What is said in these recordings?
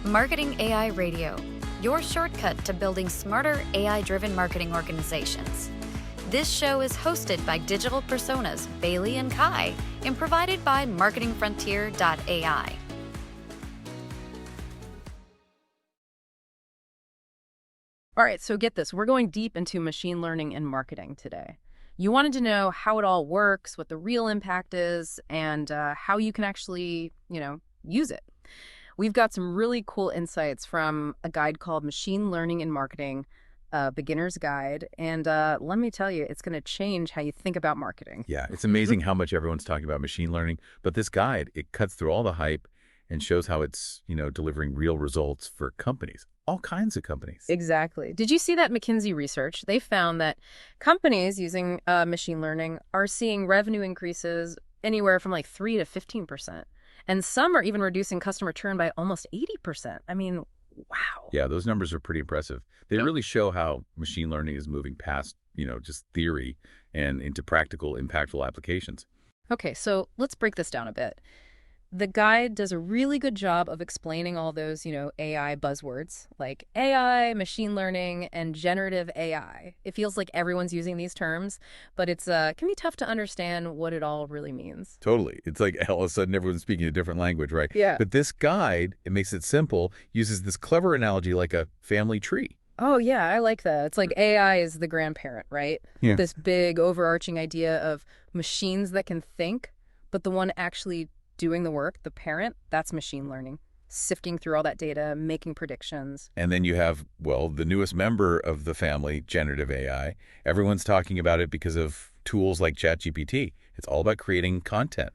Marketing AI Radio, your shortcut to building smarter AI-driven marketing organizations. This show is hosted by digital personas Bailey and Kai and provided by marketingfrontier.ai. All right, so get this. We're going deep into machine learning and marketing today. You wanted to know how it all works, what the real impact is, and how you can actually, use it. We've got some really cool insights from a guide called Machine Learning in Marketing, Beginner's Guide. And let me tell you, it's going to change how you think about marketing. Yeah, it's amazing how much everyone's talking about machine learning. But this guide, it cuts through all the hype and shows how it's, delivering real results for companies, all kinds of companies. Exactly. Did you see that McKinsey research? They found that companies using machine learning are seeing revenue increases anywhere from like 3 to 15%. And some are even reducing customer churn by almost 80%. I mean, wow. Yeah, those numbers are pretty impressive. They really show how machine learning is moving past, just theory and into practical, impactful applications. Okay, so let's break this down a bit. The guide does a really good job of explaining all those, AI buzzwords like AI, machine learning, and generative AI. It feels like everyone's using these terms, but it's can be tough to understand what it all really means. Totally. It's like all of a sudden everyone's speaking a different language, right? Yeah. But this guide, it makes it simple, uses this clever analogy like a family tree. Oh, yeah, I like that. It's like AI is the grandparent, right? Yeah. This big overarching idea of machines that can think, but the one actually doing the work, the parent, that's machine learning, sifting through all that data, making predictions. And then you have, the newest member of the family, generative AI. Everyone's talking about it because of tools like ChatGPT. It's all about creating content,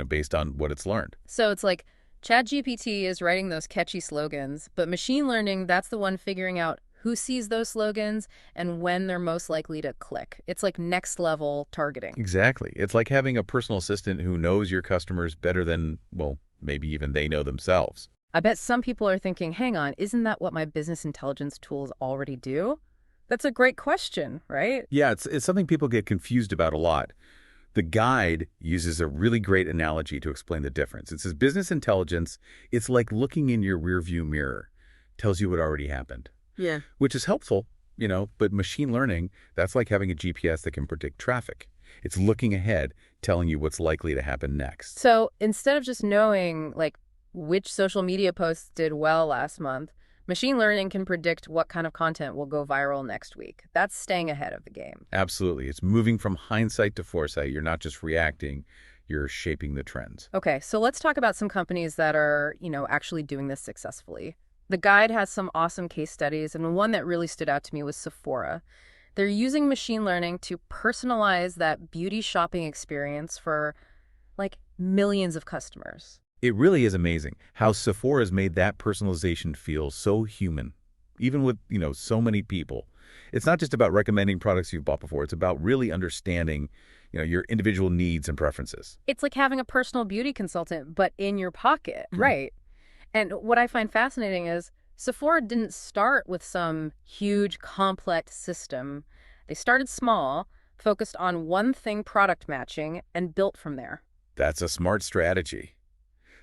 based on what it's learned. So it's like ChatGPT is writing those catchy slogans, but machine learning, that's the one figuring out who sees those slogans and when they're most likely to click. It's like next level targeting. Exactly. It's like having a personal assistant who knows your customers better than, maybe even they know themselves. I bet some people are thinking, hang on, isn't that what my business intelligence tools already do? That's a great question, right? Yeah, it's something people get confused about a lot. The guide uses a really great analogy to explain the difference. It says business intelligence, it's like looking in your rearview mirror. Tells you what already happened. Yeah. Which is helpful, but machine learning, that's like having a GPS that can predict traffic. It's looking ahead, telling you what's likely to happen next. So instead of just knowing, which social media posts did well last month, machine learning can predict what kind of content will go viral next week. That's staying ahead of the game. Absolutely. It's moving from hindsight to foresight. You're not just reacting, you're shaping the trends. Okay, so let's talk about some companies that are, actually doing this successfully. The guide has some awesome case studies, and one that really stood out to me was Sephora. They're using machine learning to personalize that beauty shopping experience for, millions of customers. It really is amazing how Sephora has made that personalization feel so human, even with, so many people. It's not just about recommending products you've bought before. It's about really understanding, your individual needs and preferences. It's like having a personal beauty consultant, but in your pocket, right? And what I find fascinating is Sephora didn't start with some huge, complex system. They started small, focused on one thing product matching, and built from there. That's a smart strategy.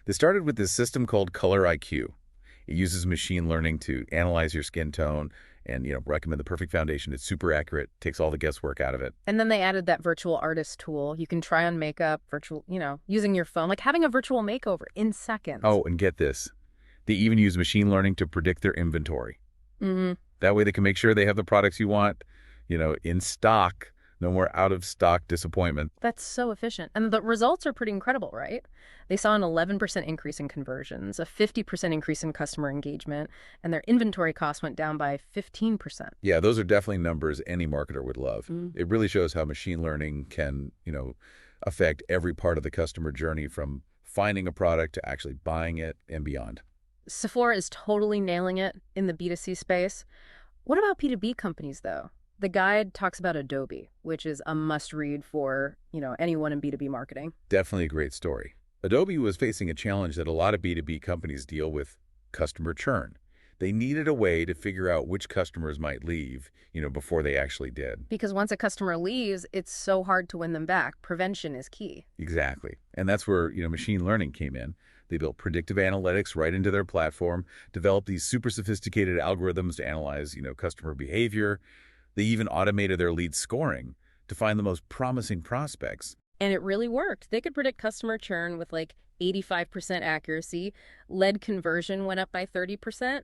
They started with this system called Color IQ. It uses machine learning to analyze your skin tone and, recommend the perfect foundation. It's super accurate, takes all the guesswork out of it. And then they added that virtual artist tool. You can try on makeup, using your phone, like having a virtual makeover in seconds. Oh, and get this. They even use machine learning to predict their inventory. Mm-hmm. That way they can make sure they have the products you want, in stock. No more out-of-stock disappointment. That's so efficient. And the results are pretty incredible, right? They saw an 11% increase in conversions, a 50% increase in customer engagement, and their inventory costs went down by 15%. Yeah, those are definitely numbers any marketer would love. It really shows how machine learning can, affect every part of the customer journey from finding a product to actually buying it and beyond. Sephora is totally nailing it in the B2C space. What about B2B companies, though? The guide talks about Adobe, which is a must-read for, anyone in B2B marketing. Definitely a great story. Adobe was facing a challenge that a lot of B2B companies deal with, customer churn. They needed a way to figure out which customers might leave, before they actually did. Because once a customer leaves, it's so hard to win them back. Prevention is key. Exactly. And that's where, machine learning came in. They built predictive analytics right into their platform, developed these super sophisticated algorithms to analyze, customer behavior. They even automated their lead scoring to find the most promising prospects. And it really worked. They could predict customer churn with like 85% accuracy. Lead conversion went up by 30%.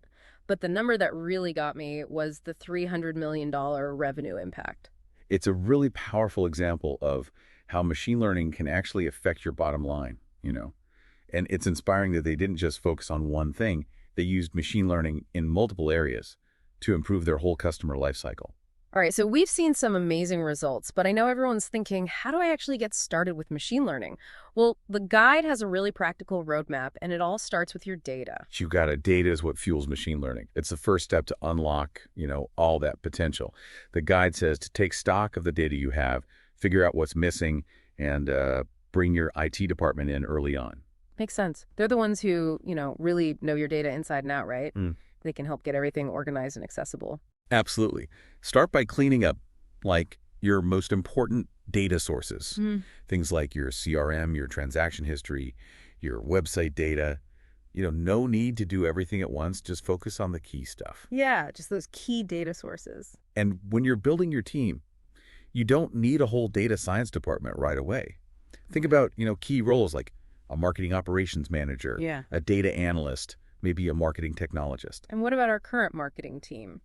But the number that really got me was the $300 million revenue impact. It's a really powerful example of how machine learning can actually affect your bottom line. And it's inspiring that they didn't just focus on one thing. They used machine learning in multiple areas to improve their whole customer lifecycle. All right, so we've seen some amazing results, but I know everyone's thinking, how do I actually get started with machine learning? Well, the guide has a really practical roadmap, and it all starts with your data. You got it. Data is what fuels machine learning. It's the first step to unlock, all that potential. The guide says to take stock of the data you have, figure out what's missing, and bring your IT department in early on. Makes sense. They're the ones who, really know your data inside and out, right? They can help get everything organized and accessible. Absolutely. Start by cleaning up, like, your most important data sources. Things like your CRM, your transaction history, your website data. No need to do everything at once. Just focus on the key stuff. Yeah, just those key data sources. And when you're building your team, you don't need a whole data science department right away. Think about, key roles like a marketing operations manager, a data analyst, maybe a marketing technologist. And what about our current marketing team?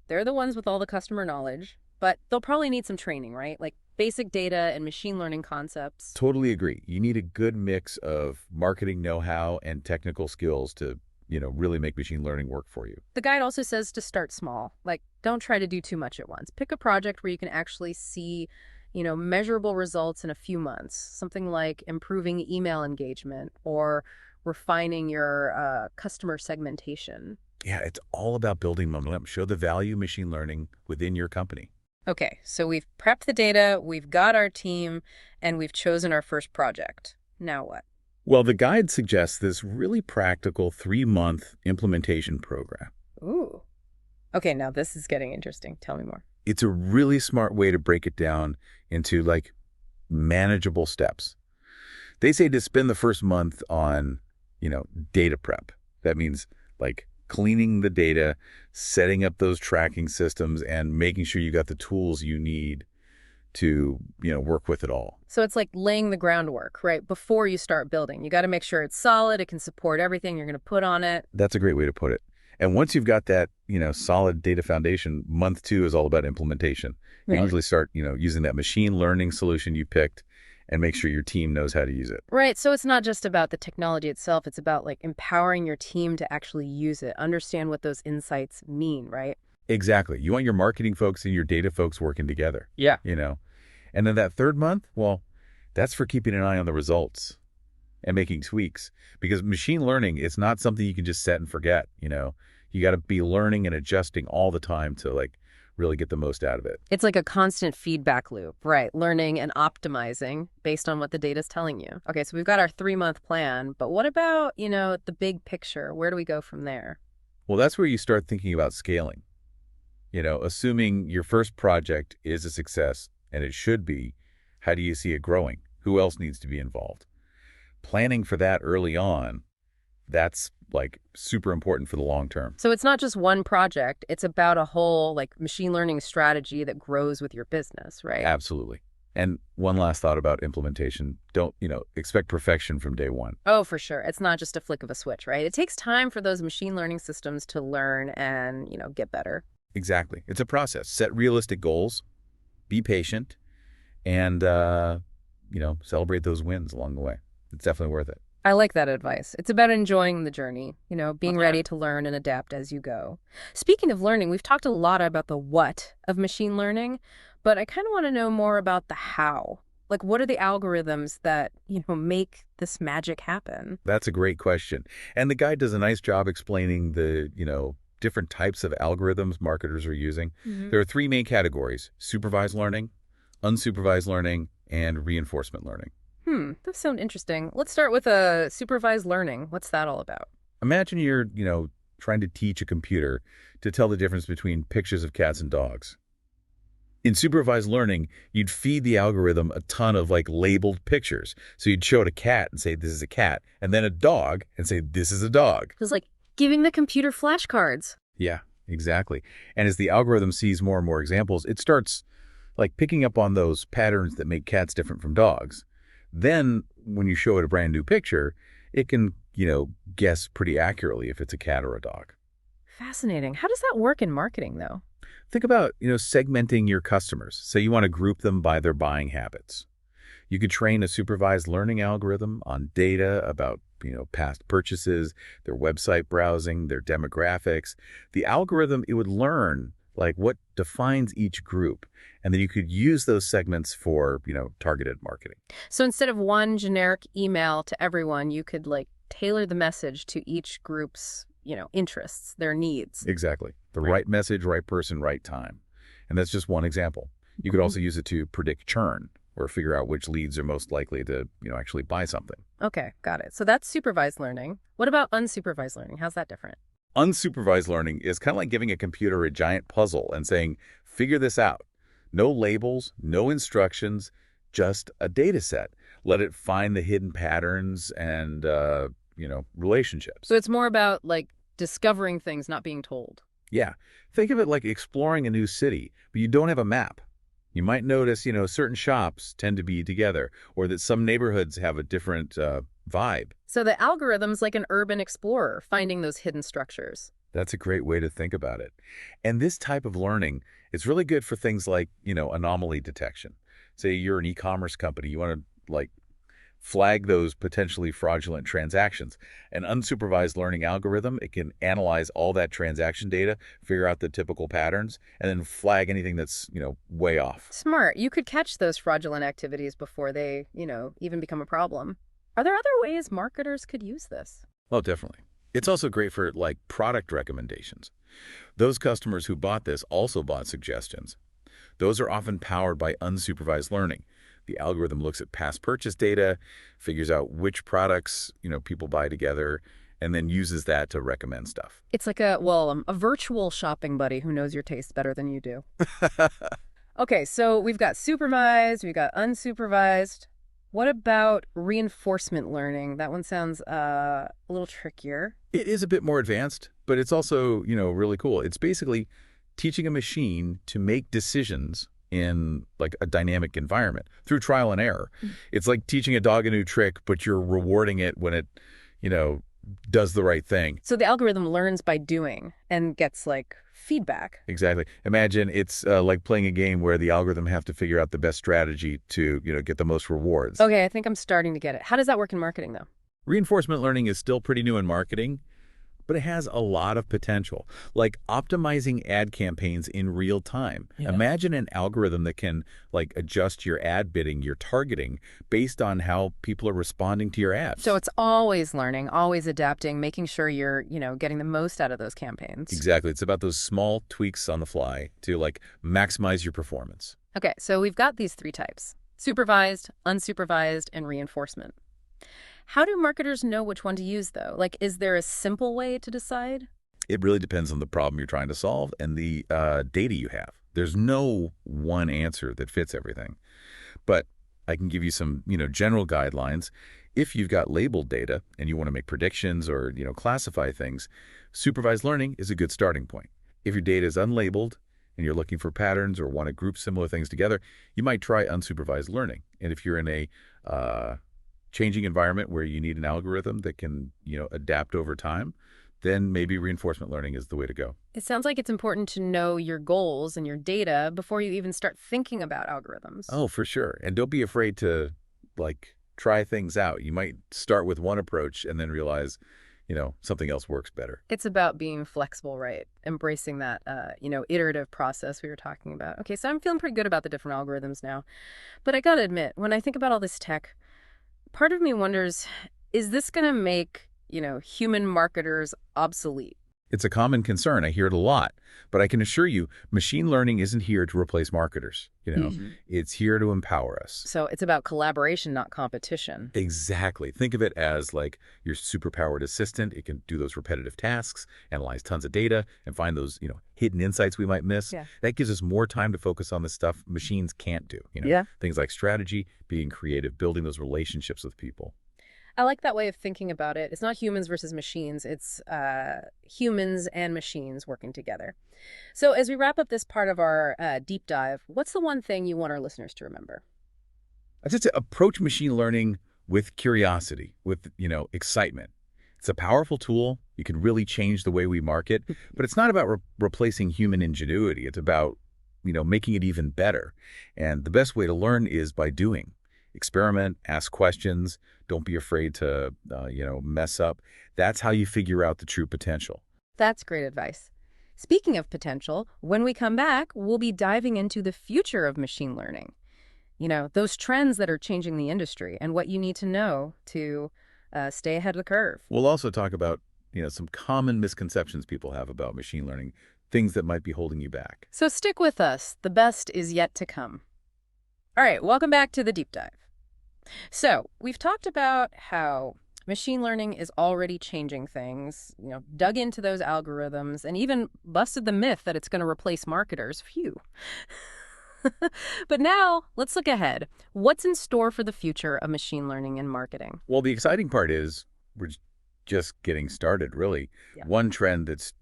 They're the ones with all the customer knowledge, but they'll probably need some training, right? Like basic data and machine learning concepts. Totally agree. You need a good mix of marketing know-how and technical skills to, really make machine learning work for you. The guide also says to start small. Like, don't try to do too much at once. Pick a project where you can actually see, measurable results in a few months. Something like improving email engagement or refining your customer segmentation. Yeah, it's all about building momentum. Show the value of machine learning within your company. Okay, so we've prepped the data, we've got our team, and we've chosen our first project. Now what? Well, the guide suggests this really practical 3-month implementation program. Ooh. Okay, now this is getting interesting. Tell me more. It's a really smart way to break it down into, manageable steps. They say to spend the first month on, data prep. That means, cleaning the data, setting up those tracking systems, and making sure you got the tools you need to, work with it all. So it's like laying the groundwork, right? Before you start building. You got to make sure it's solid, it can support everything you're going to put on it. That's a great way to put it. And once you've got that, solid data foundation, month 2 is all about implementation. You usually start, using that machine learning solution you picked and make sure your team knows how to use it. Right. So it's not just about the technology itself. It's about empowering your team to actually use it, understand what those insights mean, right? Exactly. You want your marketing folks and your data folks working together. Yeah. And then that 3rd month, well, that's for keeping an eye on the results and making tweaks. Because machine learning, it's not something you can just set and forget. You got to be learning and adjusting all the time to really get the most out of it. It's like a constant feedback loop, right? Learning and optimizing based on what the data is telling you. Okay, so we've got our 3-month plan, but what about, the big picture? Where do we go from there? Well, that's where you start thinking about scaling. Assuming your first project is a success, and it should be, how do you see it growing? Who else needs to be involved? Planning for that early on, that's super important for the long term. So it's not just one project. It's about a whole machine learning strategy that grows with your business, right? Absolutely. And one last thought about implementation. Don't, expect perfection from day one. Oh, for sure. It's not just a flick of a switch, right? It takes time for those machine learning systems to learn and, get better. Exactly. It's a process. Set realistic goals, be patient, and, celebrate those wins along the way. It's definitely worth it. I like that advice. It's about enjoying the journey, being ready to learn and adapt as you go. Speaking of learning, we've talked a lot about the what of machine learning, but I kind of want to know more about the how. What are the algorithms that, make this magic happen? That's a great question. And the guide does a nice job explaining the, different types of algorithms marketers are using. There are 3 main categories: supervised learning, unsupervised learning, and reinforcement learning. Those sound interesting. Let's start with supervised learning. What's that all about? Imagine you're, trying to teach a computer to tell the difference between pictures of cats and dogs. In supervised learning, you'd feed the algorithm a ton of like labeled pictures. So you'd show it a cat and say, this is a cat, and then a dog and say, this is a dog. It was like giving the computer flashcards. Yeah, exactly. And as the algorithm sees more and more examples, it starts like picking up on those patterns that make cats different from dogs. Then when you show it a brand new picture, it can, guess pretty accurately if it's a cat or a dog. Fascinating. How does that work in marketing, though? Think about, segmenting your customers. Say you want to group them by their buying habits. You could train a supervised learning algorithm on data about, past purchases, their website browsing, their demographics. The algorithm, it would learn like what defines each group. And then you could use those segments for, targeted marketing. So instead of one generic email to everyone, you could like tailor the message to each group's, interests, their needs. Exactly. The right message, right person, right time. And that's just one example. You could also use it to predict churn or figure out which leads are most likely to, actually buy something. Okay, got it. So that's supervised learning. What about unsupervised learning? How's that different? Unsupervised learning is kind of like giving a computer a giant puzzle and saying, figure this out. No labels, no instructions, just a data set. Let it find the hidden patterns and, relationships. So it's more about like discovering things, not being told. Yeah. Think of it like exploring a new city, but you don't have a map. You might notice, certain shops tend to be together or that some neighborhoods have a different vibe. So the algorithm's like an urban explorer, finding those hidden structures. That's a great way to think about it. And this type of learning is really good for things like, anomaly detection. Say you're an e-commerce company, you want to like flag those potentially fraudulent transactions. An unsupervised learning algorithm, it can analyze all that transaction data, figure out the typical patterns, and then flag anything that's, way off. Smart. You could catch those fraudulent activities before they, even become a problem. Are there other ways marketers could use this? Oh, definitely. It's also great for like product recommendations. Those customers who bought this also bought suggestions. Those are often powered by unsupervised learning. The algorithm looks at past purchase data, figures out which products, people buy together, and then uses that to recommend stuff. It's like a virtual shopping buddy who knows your taste better than you do. Okay, so we've got supervised, we've got unsupervised. What about reinforcement learning? That one sounds a little trickier. It is a bit more advanced, but it's also, really cool. It's basically teaching a machine to make decisions in like a dynamic environment through trial and error. It's like teaching a dog a new trick, but you're rewarding it when it, does the right thing. So the algorithm learns by doing and gets like feedback. Exactly. Imagine it's like playing a game where the algorithm have to figure out the best strategy to, get the most rewards. Okay, I think I'm starting to get it. How does that work in marketing though? Reinforcement learning is still pretty new in marketing, but it has a lot of potential, like optimizing ad campaigns in real time. Yeah. Imagine an algorithm that can like adjust your ad bidding, your targeting, based on how people are responding to your ads. So it's always learning, always adapting, making sure you're, getting the most out of those campaigns. Exactly. It's about those small tweaks on the fly to like maximize your performance. Okay, so we've got these three types: supervised, unsupervised, and reinforcement. How do marketers know which one to use, though? Like, is there a simple way to decide? It really depends on the problem you're trying to solve and the data you have. There's no one answer that fits everything. But I can give you some, general guidelines. If you've got labeled data and you want to make predictions or, classify things, supervised learning is a good starting point. If your data is unlabeled and you're looking for patterns or want to group similar things together, you might try unsupervised learning. And if you're in a changing environment where you need an algorithm that can, adapt over time, then maybe reinforcement learning is the way to go. It sounds like it's important to know your goals and your data before you even start thinking about algorithms. Oh, for sure. And don't be afraid to, try things out. You might start with one approach and then realize, something else works better. It's about being flexible, right? Embracing that, iterative process we were talking about. Okay, so I'm feeling pretty good about the different algorithms now. But I gotta admit, when I think about all this tech, part of me wonders, is this going to make, human marketers obsolete? It's a common concern. I hear it a lot. But I can assure you, machine learning isn't here to replace marketers. It's here to empower us. So it's about collaboration, not competition. Exactly. Think of it as like your superpowered assistant. It can do those repetitive tasks, analyze tons of data, and find those, hidden insights we might miss. Yeah. That gives us more time to focus on the stuff machines can't do. Yeah. Things like strategy, being creative, building those relationships with people. I like that way of thinking about it. It's not humans versus machines. It's humans and machines working together. So as we wrap up this part of our deep dive, what's the one thing you want our listeners to remember? I just approach machine learning with curiosity, with, excitement. It's a powerful tool. You can really change the way we market, but it's not about replacing human ingenuity. It's about, making it even better. And the best way to learn is by doing. Experiment, ask questions, don't be afraid to, mess up. That's how you figure out the true potential. That's great advice. Speaking of potential, when we come back, we'll be diving into the future of machine learning. Those trends that are changing the industry and what you need to know to stay ahead of the curve. We'll also talk about, some common misconceptions people have about machine learning, things that might be holding you back. So stick with us. The best is yet to come. All right, welcome back to the deep dive. So we've talked about how machine learning is already changing things, dug into those algorithms, and even busted the myth that it's going to replace marketers. Phew. But now, let's look ahead. What's in store for the future of machine learning and marketing? Well, the exciting part is we're just getting started, really. Yeah. One trend that's,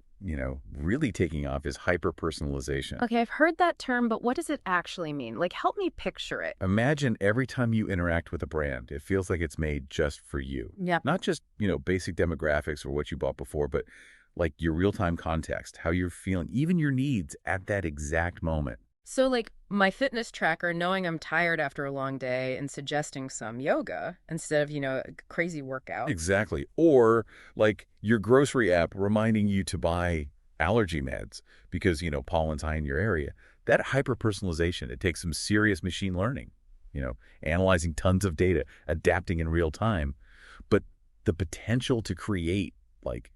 really taking off is hyper-personalization. Okay, I've heard that term, but what does it actually mean? Help me picture it. Imagine every time you interact with a brand, it feels like it's made just for you. Yep. Not just, basic demographics or what you bought before, but like your real-time context, how you're feeling, even your needs at that exact moment. So my fitness tracker knowing I'm tired after a long day and suggesting some yoga instead of, a crazy workout. Exactly. Or like your grocery app reminding you to buy allergy meds because, pollen's high in your area. That hyper-personalization, it takes some serious machine learning, analyzing tons of data, adapting in real time. But the potential to create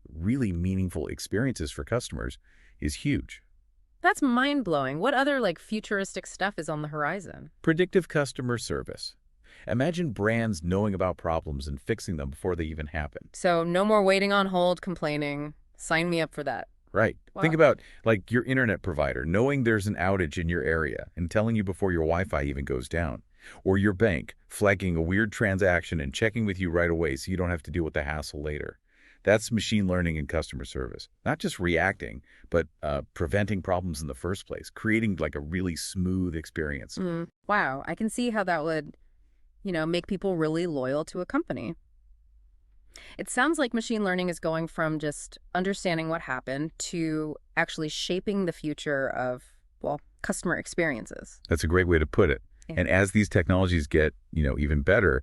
really meaningful experiences for customers is huge. That's mind-blowing. What other futuristic stuff is on the horizon? Predictive customer service. Imagine brands knowing about problems and fixing them before they even happen. So no more waiting on hold, complaining. Sign me up for that. Right. Wow. Think about your internet provider knowing there's an outage in your area and telling you before your Wi-Fi even goes down. Or your bank flagging a weird transaction and checking with you right away so you don't have to deal with the hassle later. That's machine learning and customer service. Not just reacting, but preventing problems in the first place, creating a really smooth experience. Wow. I can see how that would, make people really loyal to a company. It sounds like machine learning is going from just understanding what happened to actually shaping the future of, customer experiences. That's a great way to put it. Yeah. And as these technologies get, even better,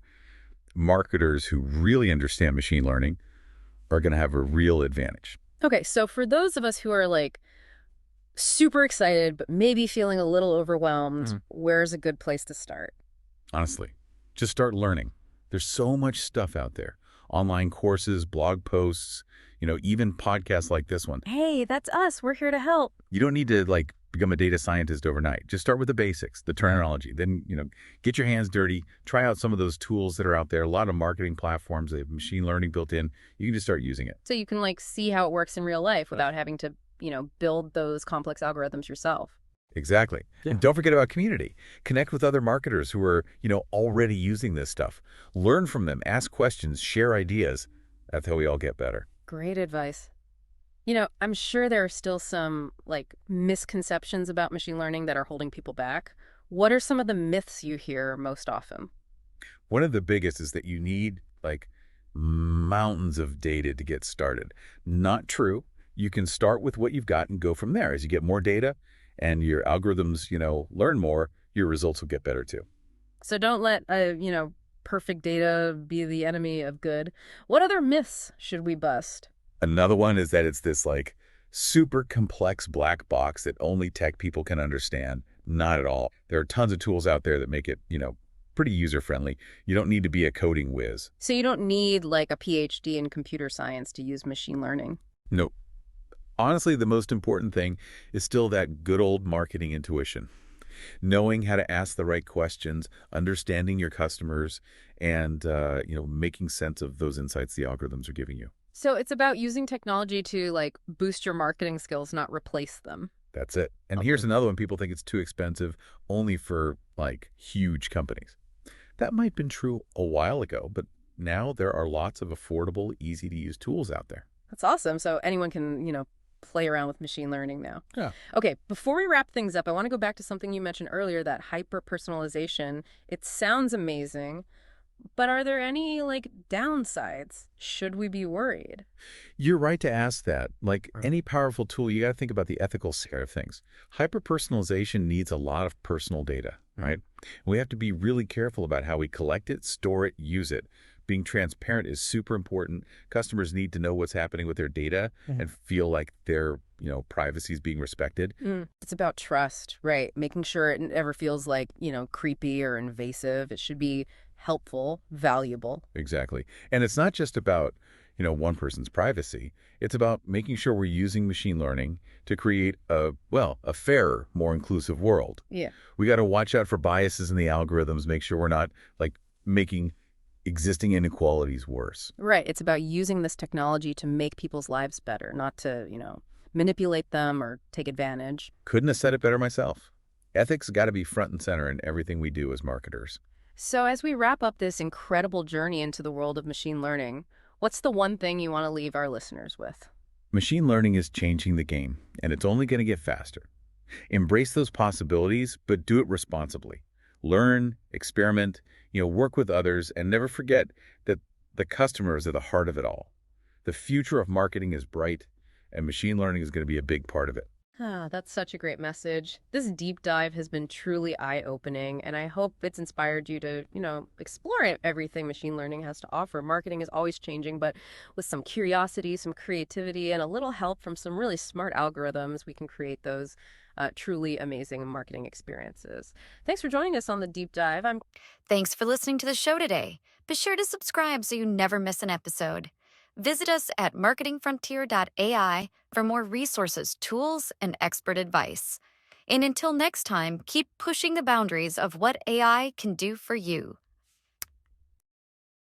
marketers who really understand machine learning are going to have a real advantage. Okay, so for those of us who are super excited, but maybe feeling a little overwhelmed, where's a good place to start? Honestly, just start learning. There's so much stuff out there. Online courses, blog posts, even podcasts like this one. Hey, that's us. We're here to help. You don't need to become a data scientist overnight. Just start with the basics, the terminology. Then, get your hands dirty, try out some of those tools that are out there. A lot of marketing platforms, they have machine learning built in. You can just start using it. So you can see how it works in real life without having to, build those complex algorithms yourself. Exactly. Yeah. And don't forget about community. Connect with other marketers who are, already using this stuff. Learn from them, ask questions, share ideas. That's how we all get better. Great advice. I'm sure there are still some misconceptions about machine learning that are holding people back. What are some of the myths you hear most often? One of the biggest is that you need mountains of data to get started. Not true. You can start with what you've got and go from there. As you get more data and your algorithms, learn more, your results will get better too. So don't let, perfect data be the enemy of good. What other myths should we bust? Another one is that it's this super complex black box that only tech people can understand. Not at all. There are tons of tools out there that make it, pretty user-friendly. You don't need to be a coding whiz. So you don't need a PhD in computer science to use machine learning? Nope. Honestly, the most important thing is still that good old marketing intuition. Knowing how to ask the right questions, understanding your customers, and making sense of those insights the algorithms are giving you. So it's about using technology to like boost your marketing skills, not replace them. That's it. And here's Okay. another one people think it's too expensive only for like huge companies. That might have been true a while ago, but now there are lots of affordable, easy to use tools out there. That's awesome. So anyone can, play around with machine learning now. Yeah. Okay, before we wrap things up, I want to go back to something you mentioned earlier, that hyper-personalization. It sounds amazing, but are there any like downsides? Should we be worried? You're right to ask that. Like Right. any powerful tool, you got to think about the ethical side of things. Hyper-personalization needs a lot of personal data, right? We have to be really careful about how we collect it, store it, use it. Being transparent is super important. Customers need to know what's happening with their data and feel like their, privacy is being respected. It's about trust, right? Making sure it never feels like, creepy or invasive. It should be helpful, valuable. Exactly. And it's not just about, one person's privacy. It's about making sure we're using machine learning to create a fairer, more inclusive world. Yeah. We got to watch out for biases in the algorithms, make sure we're not like making existing inequalities worse. Right. It's about using this technology to make people's lives better, not to, manipulate them or take advantage. Couldn't have said it better myself. Ethics got to be front and center in everything we do as marketers. So as we wrap up this incredible journey into the world of machine learning, what's the one thing you want to leave our listeners with? Machine learning is changing the game, and it's only going to get faster. Embrace those possibilities, but do it responsibly. Learn, experiment, work with others, and never forget that the customers are the heart of it all. The future of marketing is bright, and machine learning is going to be a big part of it. Ah, that's such a great message. This deep dive has been truly eye-opening, and I hope it's inspired you to, explore everything machine learning has to offer. Marketing is always changing, but with some curiosity, some creativity, and a little help from some really smart algorithms, we can create those truly amazing marketing experiences. Thanks for joining us on the deep dive. Thanks for listening to the show today. Be sure to subscribe so you never miss an episode. Visit us at marketingfrontier.ai for more resources, tools, and expert advice. And until next time, keep pushing the boundaries of what AI can do for you.